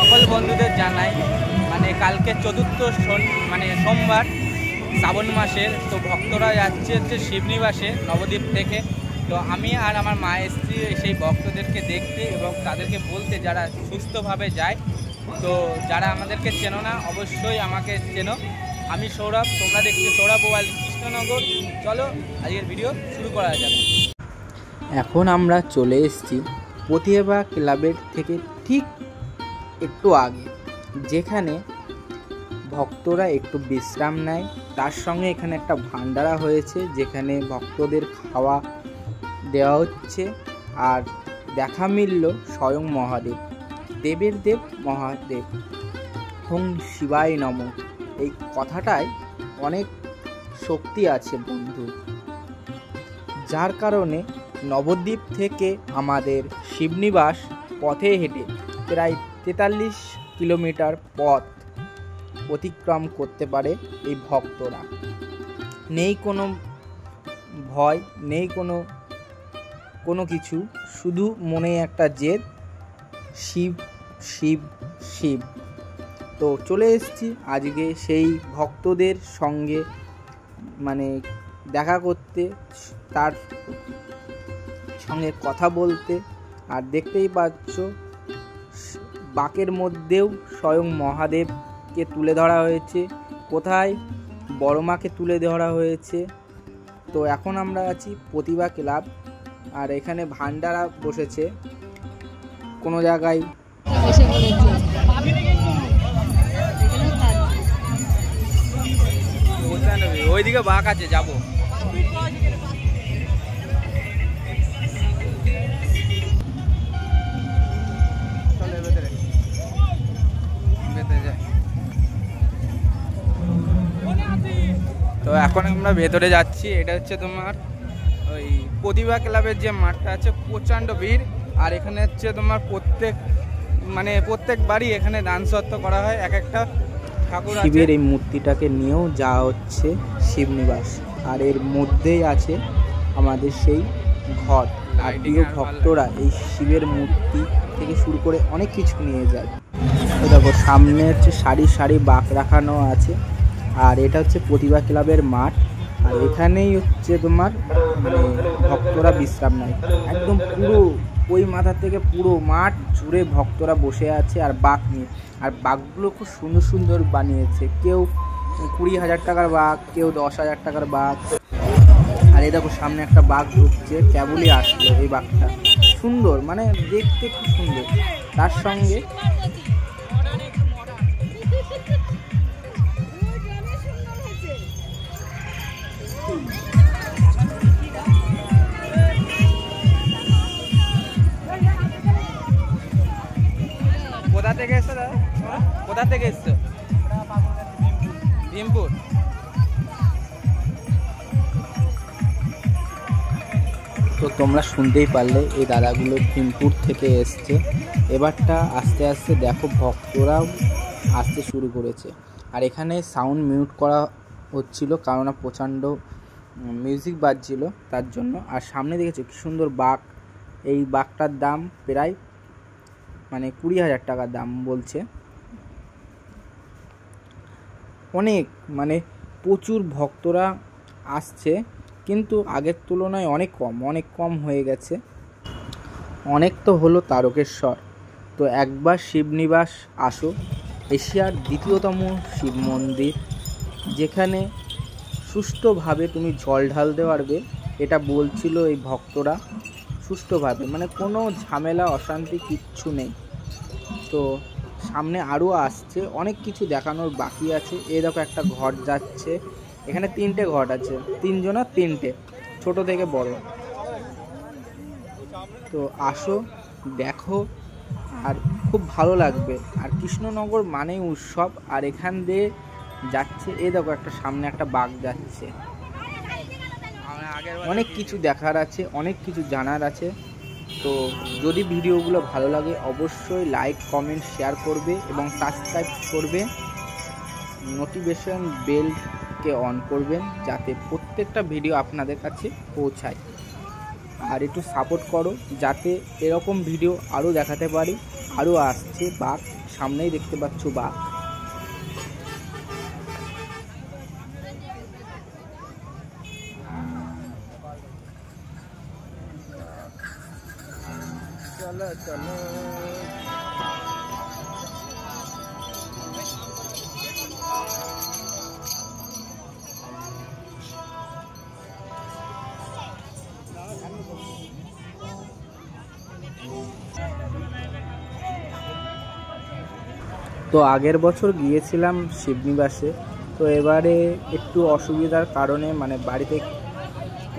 সকল বন্ধুদের জানাই মানে কালকে চতুর্থ সোমবার শ্রাবণ মাসের, তো ভক্তরা যাচ্ছে শিবনিবাসে নবদ্বীপ থেকে। তো আমি আর আমার মা এসেছি সেই ভক্তদেরকে দেখতে এবং তাদেরকে বলতে যারা সুস্থভাবে যায়। তো যারা আমাদেরকে চেনো না অবশ্যই আমাকে চেনো, আমি সৌরভ, তোমরা দেখছো সৌরভ মোবাইল কৃষ্ণনগর। চলো আজকের ভিডিও শুরু করা যাক। এখন আমরা চলে এসেছি প্রতিভা ক্লাবের থেকে ঠিক একটু আগে, যেখানে ভক্তরা একটু বিশ্রাম নেয়। তার সঙ্গে এখানে একটা ভান্ডারা হয়েছে, যেখানে ভক্তদের খাওয়া দেওয়া হচ্ছে। আর দেখা মিলল স্বয়ং মহাদেব, দেবের দেব মহাদেব, ওং শিবায় নমঃ। এই কথাটায় অনেক শক্তি আছে বন্ধু, যার কারণে নবদ্বীপ থেকে আমাদের শিবনিবাস পথে হেঁটে প্রায় 43 কিলোমিটার পথ অতিক্রম করতে পারে এই ভক্তরা। নেই কোনো ভয়, নেই কোনো কিছু, শুধু মনে একটা জেদ, শিব শিব শিব। তো চলে এসেছি আজকে সেই ভক্তদের সঙ্গে দেখা করতে, তার সঙ্গে কথা বলতে। আর দেখতেই পাচ্ছ বাঁকের মধ্যেও স্বয়ং মহাদেবকে তুলে ধরা হয়েছে, কোথায় বড় মাকে তুলে ধরা হয়েছে। তো এখন আমরা আছি প্রতিভা ক্লাব, আর এখানে ভান্ডারা বসেছে কোনো জায়গায়। ওইদিকে বাঁক আছে, যাবো। তো এখন আমরা ভেতরে যাচ্ছি। এটা হচ্ছে তোমার ওই প্রতিভা ক্লাবের যে মাঠটা আছে, প্রচণ্ড ভিড়। আর এখানে হচ্ছে তোমার প্রত্যেক বাড়ি এখানে দান সত্ত্ব করা হয়। এক একটা ঠাকুর শিবের এই মূর্তিটাকে নিয়েও যাওয়া হচ্ছে শিবনিবাস, আর এর মধ্যেই আছে আমাদের সেই ঘর। আর প্রিয় ভক্তরা এই শিবের মূর্তি থেকে শুরু করে অনেক কিছু নিয়ে যায়। তো দেখো সামনে হচ্ছে সারি সারি বাঁক রাখানো আছে, আর এটা হচ্ছে প্রতিভা ক্লাবের মাঠ। আর এখানেই হচ্ছে তোমার ভক্তরা বিশ্রাম নেয়। একদম পুরো ওই মাথা থেকে পুরো মাঠ জুড়ে ভক্তরা বসে আছে আর বাঁক নিয়ে। আর বাঁকগুলো খুব সুন্দর সুন্দর বানিয়েছে, কেউ 20,000 টাকার বাঁক, কেউ 10,000 টাকার বাঁক। আর এই দেখো সামনে একটা বাঁক ঢুকছে, কেবলই আসলো এই বাঁকটা, সুন্দর দেখতে খুব সুন্দর। তার সঙ্গে কোথা থেকে এসছো দাদা? কোথা থেকে এসছো? ভীমপুর। তো তোমরা শুনতেই পারলে এই দাদাগুলো ভীমপুর থেকে এসছে। এবারটা আস্তে আস্তে দেখো ভক্তরাও আসতে শুরু করেছে। আর এখানে সাউন্ড মিউট করা হচ্ছিল, কারণ প্রচণ্ড মিউজিক বাজছিল তার জন্য। আর সামনে দেখেছো কি সুন্দর বাঁক। এই বাঁকটার দাম প্রায় 20,000 টাকার দাম বলছে। অনেক প্রচুর ভক্তরা আসছে, কিন্তু আগের তুলনায় অনেক কম হয়ে গেছে। অনেক তো হলো তারকেশ্বর। তো একবার শিবনিবাস আসো, এশিয়ার দ্বিতীয়তম শিব মন্দির, যেখানে সুষ্ঠুভাবে তুমি জল ঢালতে পারবে। এটা বলছিল এই ভক্তরা, সুষ্ঠুভাবে কোনো ঝামেলা অশান্তি কিচ্ছু নেই। তো সামনে আরও আসছে, অনেক কিছু দেখানোর বাকি আছে। এই দেখো একটা ঘর যাচ্ছে, এখানে 3টে ঘর আছে, 3 জনের 3টে, ছোট থেকে বড়। তো আসো, দেখো, আর খুব ভালো লাগবে। আর কৃষ্ণনগর মানেই উৎসব। আর এখান দিয়ে যাচ্ছে, এই দেখো একটা সামনে একটা বাঘ যাচ্ছে। অনেক কিছু দেখার আছে, অনেক কিছু জানার আছে। তো যদি ভিডিওগুলো ভালো লাগে অবশ্যই লাইক, কমেন্ট, শেয়ার করবে এবং সাবস্ক্রাইব করবে। নোটিফিকেশন বেলকে অন করবেন যাতে প্রত্যেকটা ভিডিও আপনাদের কাছে পৌঁছায়। আর একটু সাপোর্ট করো যাতে এরকম ভিডিও আরও দেখাতে পারি। আরও আসছে বাঘ সামনেই দেখতে পাচ্ছ বাঘ। চলো চলো। তো আগের বছর গিয়েছিলাম শিবনিবাসে, তো এবারে একটু অসুবিধার কারণে মানে বাড়িতে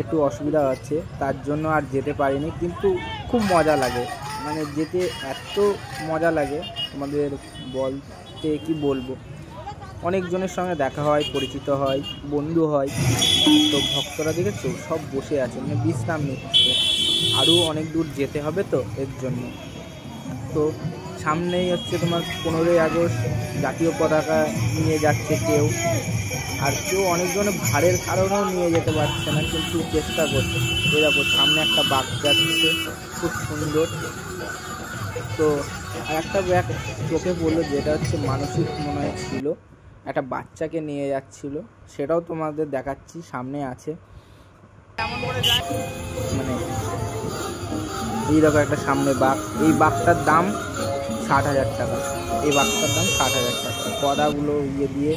একটু অসুবিধা আছে, তার জন্য আর যেতে পারিনি। কিন্তু খুব মজা লাগে, মানে যেতে এত মজা লাগে তোমাদের বলতে কি বলবো। অনেকজনের সঙ্গে দেখা হয়, পরিচিত হয়, বন্ধু হয়। তো ভক্তরা দেখেছো সব বসে আছে, মানে বিশ্রাম নিচ্ছে। আরও অনেক দূর যেতে হবে তো এর জন্য। তো সামনেই হচ্ছে তোমার 15ই আগস্ট, জাতীয় পতাকা নিয়ে যাচ্ছে কেউ, আর কেউ অনেকজন ভারের কারণেও নিয়ে যেতে পারছে না, কিন্তু চেষ্টা করছে। এই দেখো সামনে একটা বাঘ যাচ্ছে, খুব সুন্দর। তো আর একটা ব্যাগ চোখে পড়লো, যেটা হচ্ছে মানসিক মনে হয় ছিল, একটা বাচ্চাকে নিয়ে যাচ্ছিল, সেটাও তোমাদের দেখাচ্ছি, সামনে আছে। মানে এই দেখো একটা সামনে বাঘ, এই বাঘটার দাম 60,000 টাকা। এই বাঘটার দাম 60,000 টাকা। পদাগুলো ইয়ে দিয়ে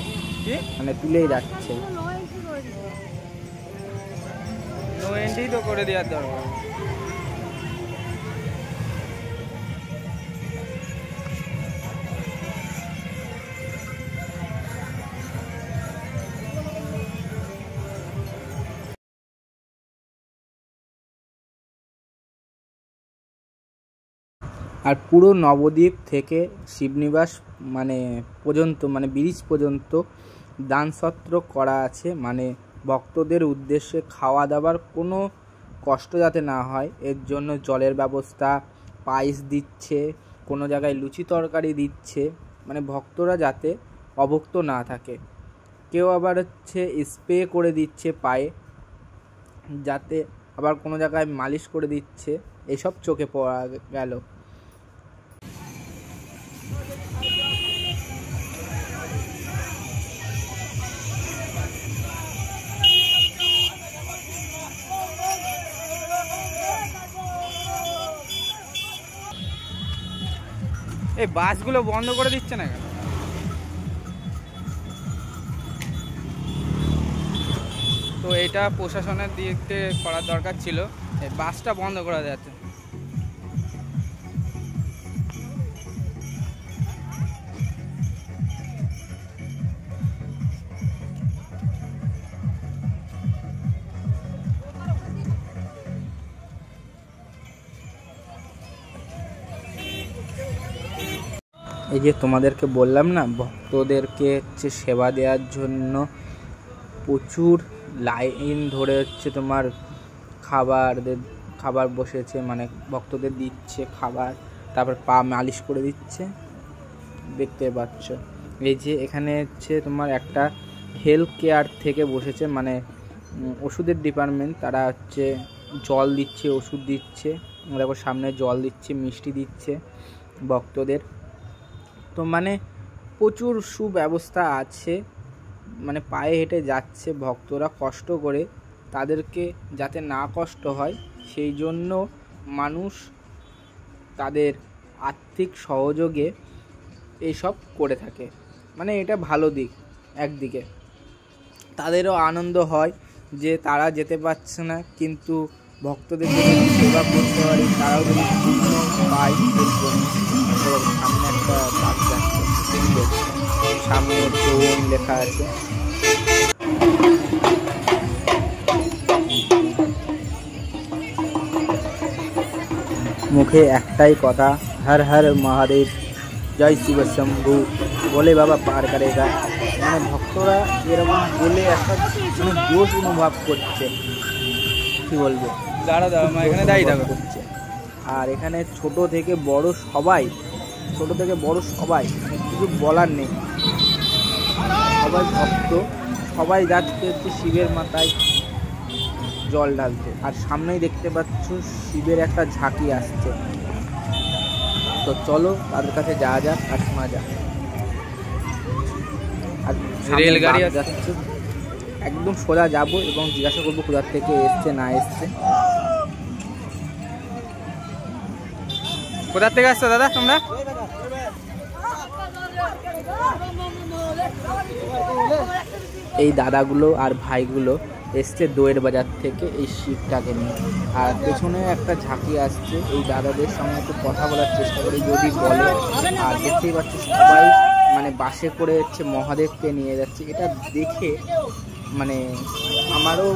মানে তুলেই যাচ্ছে। নো এন্ট্রি তো করে দেওয়ার দরকার। আর পুরো নবদ্বীপ থেকে শিবনিবাস মানে পর্যন্ত, মানে ব্রিজ পর্যন্ত দানসত্র করা আছে, মানে ভক্তদের উদ্দেশ্যে খাওয়া দাওয়ার কোনো কষ্ট যাতে না হয় এর জন্য জলের ব্যবস্থা, পায়েস দিচ্ছে, কোনো জায়গায় লুচি তরকারি দিচ্ছে, মানে ভক্তরা যাতে অভুক্ত না থাকে। কেউ আবার হচ্ছে স্প্রে করে দিচ্ছে পায়ে, যাতে আবার কোনো জায়গায় মালিশ করে দিচ্ছে। এসব চোখে পড়া গেল। এই বাসগুলো বন্ধ করে দিচ্ছে না কেন? তো এটা প্রশাসনের দিক থেকে করার দরকার ছিল, এই বাসটা বন্ধ করা যাচ্ছে। এই যে তোমাদেরকে বললাম না, ভক্তদেরকে হচ্ছে সেবা দেওয়ার জন্য প্রচুর লাইন ধরে হচ্ছে তোমার খাবার বসেছে, মানে ভক্তদের দিচ্ছে খাবার, তারপর পা মালিশ করে দিচ্ছে, দেখতে পাচ্ছ। এই যে এখানে হচ্ছে তোমার একটা হেলথ কেয়ার থেকে বসেছে, মানে ওষুধের ডিপার্টমেন্ট, তারা হচ্ছে জল দিচ্ছে, ওষুধ দিচ্ছে। দেখো সামনে জল দিচ্ছে, মিষ্টি দিচ্ছে ভক্তদের। তো মানে প্রচুর সুব্যবস্থা আছে, মানে পায়ে হেঁটে যাচ্ছে ভক্তরা কষ্ট করে, তাদেরকে যাতে না কষ্ট হয় সেই জন্য মানুষ তাদের আর্থিক সহযোগে এইসব করে থাকে। মানে এটা ভালো দিক, একদিকে তাদেরও আনন্দ হয় যে তারা যেতে পারছে না, কিন্তু ভক্তদের যদি সেবা করতে পারি তারাও যদি পুণ্য পায় এর জন্য। সামনে একটা বাঘ যাচ্ছে, সুন্দর, সামনে চৌন লেখা আছে। মুখে একটাই কথা, হর হর মহাদেব, জয় শিব শম্ভু, বলে বাবা পার করেগা। মানে ভক্তরা এরকম বলে একটা মানে জোশ অনুভব করছে, কি বলবো, এখানে দাঁড়িয়ে করছে। আর এখানে ছোট থেকে বড় সবাই মানে কিছু বলার নেই, সবাই ভক্ত, সবাই যাচ্ছে হচ্ছে শিবের মাথায় জল ঢালতে। আর সামনেই দেখতে পাচ্ছ শিবের একটা ঝাঁকি আসছে। তো তো চলো তাদের কাছে যাওয়া যাক আর শোনা যাক। আর রেলগাড়ি যাচ্ছে, একদম সোজা যাব এবং জিজ্ঞাসা করবো কোথা থেকে এসছে না এসছে। কোথা থেকে আসছো দাদা তোমরা? এই দাদাগুলো আর ভাইগুলো এসছে দইয়ের বাজার থেকে এই শিবটাকে নিয়ে। আর পেছনে একটা ঝাঁকি আসছে, এই দাদাদের সঙ্গে একটু কথা বলার চেষ্টা করি যদি বলে। আর দেখতেই পাচ্ছি সবাই মানে বাসে করে হচ্ছে মহাদেবকে নিয়ে যাচ্ছে। এটা দেখে মানে আমারও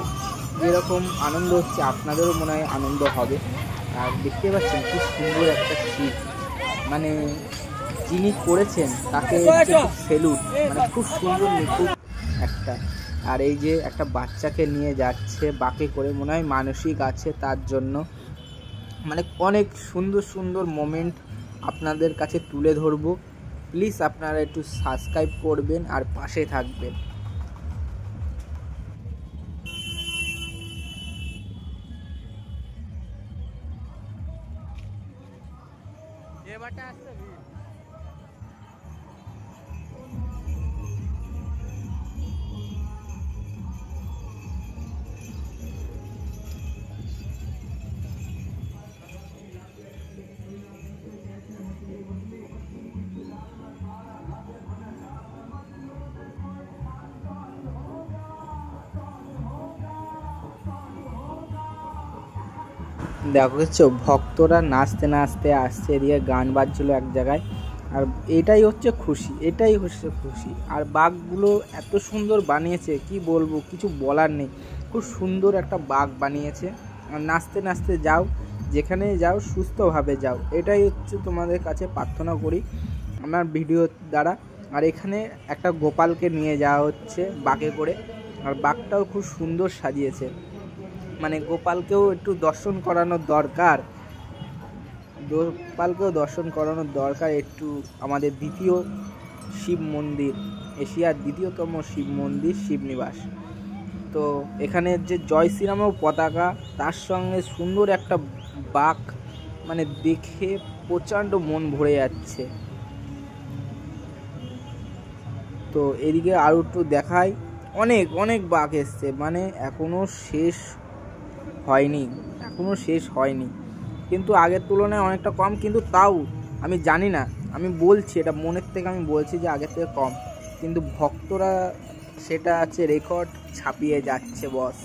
যেরকম আনন্দ হচ্ছে আপনাদেরও মনে হয় আনন্দ হবে। আর দেখতে পাচ্ছেন খুব সুন্দর একটা শিব, মানে যিনি করেছেন তাকে সেলুট, মানে খুব সুন্দর নিখুঁত একটা। আর এই যে একটা বাচ্চাকে নিয়ে যাচ্ছে বাঁকে করে, মনে হয় মানসিক আছে তার জন্য। মানে অনেক সুন্দর সুন্দর মোমেন্ট আপনাদের কাছে তুলে ধরবো। প্লিজ আপনারা একটু সাবস্ক্রাইব করবেন আর পাশে থাকবেন। দেখো ভক্তরা নাচতে নাচতে আসছে, এদিকে গান বাজছিল এক জায়গায়। আর এটাই হচ্ছে খুশি, এটাই হচ্ছে খুশি। আর বাঘগুলো এত সুন্দর বানিয়েছে কি বলবো, কিছু বলার নেই। খুব সুন্দর একটা বাঘ বানিয়েছে। আর নাচতে নাচতে যাও, যেখানে যাও সুস্থভাবে যাও, এটাই হচ্ছে তোমাদের কাছে প্রার্থনা করি আমার ভিডিওর দ্বারা। আর এখানে একটা গোপালকে নিয়ে যাওয়া হচ্ছে বাঘে করে, আর বাঘটাও খুব সুন্দর সাজিয়েছে। মানে গোপালকেও একটু দর্শন করানোর দরকার, গোপালকেও দর্শন করানোর দরকার একটু। আমাদের দ্বিতীয় শিব মন্দির, এশিয়ার দ্বিতীয়তম শিব মন্দির শিবনিবাস। তো এখানে যে জয় শ্রীরামের পতাকা, তার সঙ্গে সুন্দর একটা বাঘ, মানে দেখে প্রচণ্ড মন ভরে যাচ্ছে। তো এদিকে আরও একটু দেখাই, অনেক অনেক বাঘ এসছে, মানে এখনও শেষ হয়নি, কিন্তু আগের তুলনায় অনেকটা কম। কিন্তু তাও আমি জানি না, আমি বলছি এটা মনের থেকে, আমি বলছি যে আগের থেকে কম, কিন্তু ভক্তরা সেটা আছে রেকর্ড ছাপিয়ে যাচ্ছে বস।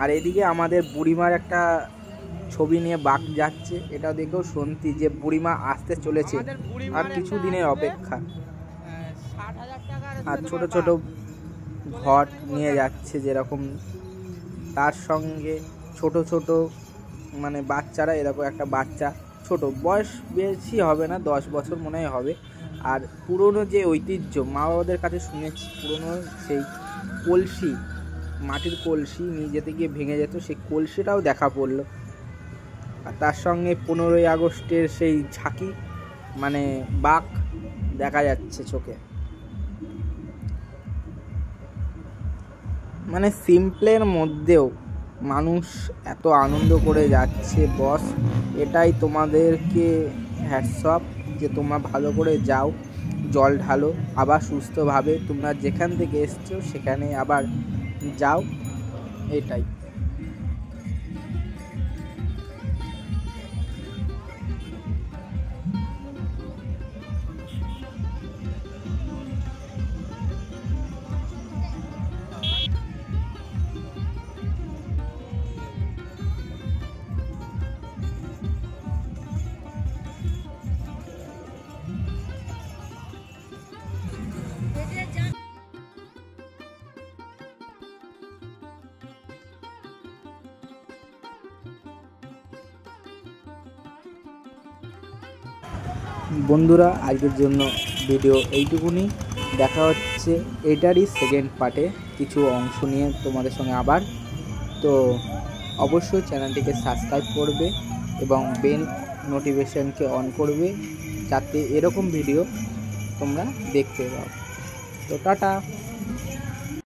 আর এদিকে আমাদের বুড়িমার একটা ছবি নিয়ে বাঘ যাচ্ছে, এটা দেখেও শুনতি যে বুড়িমা আসতে চলেছে, আর কিছু দিনের অপেক্ষা। আর ছোট ছোট ঘট নিয়ে যাচ্ছে যেরকম, তার সঙ্গে ছোট ছোট মানে বাচ্চারা, এরকম একটা বাচ্চা ছোট, বয়স বেশি হবে না, 10 বছর মনে হয় হবে। আর পুরনো যে ঐতিহ্য, মা বাবাদের কাছে শুনেছি পুরনো সেই কলসি, মাটির কলসি নিয়ে যেতে গিয়ে ভেঙে যেত, সেই কলসিটাও দেখা পড়লো। আর তার সঙ্গে 15ই আগস্টের সেই ঝাঁকি, মানে বাঘ দেখা যাচ্ছে চোখে। মানে সিম্পলের মধ্যেও মানুষ এত আনন্দ করে যাচ্ছে বস, এটাই তোমাদেরকে হ্যাটস অফ যে তোমরা ভালো করে যাও, জল ঢালো, আবার সুস্থভাবে তোমরা যেখান থেকে এসছো সেখানে আবার যাও, এটাই। বন্ধুরা আজকের জন্য ভিডিও এইটুকুনি, দেখা হচ্ছে এটারই সেকেন্ড পার্টে কিছু অংশ নিয়ে তোমাদের সঙ্গে আবার। তো অবশ্যই চ্যানেলটিকে সাবস্ক্রাইব করবে এবং বেল নোটিফিকেশানকে অন করবে, যাতে এরকম ভিডিও তোমরা দেখতে পাও। তো টাটা।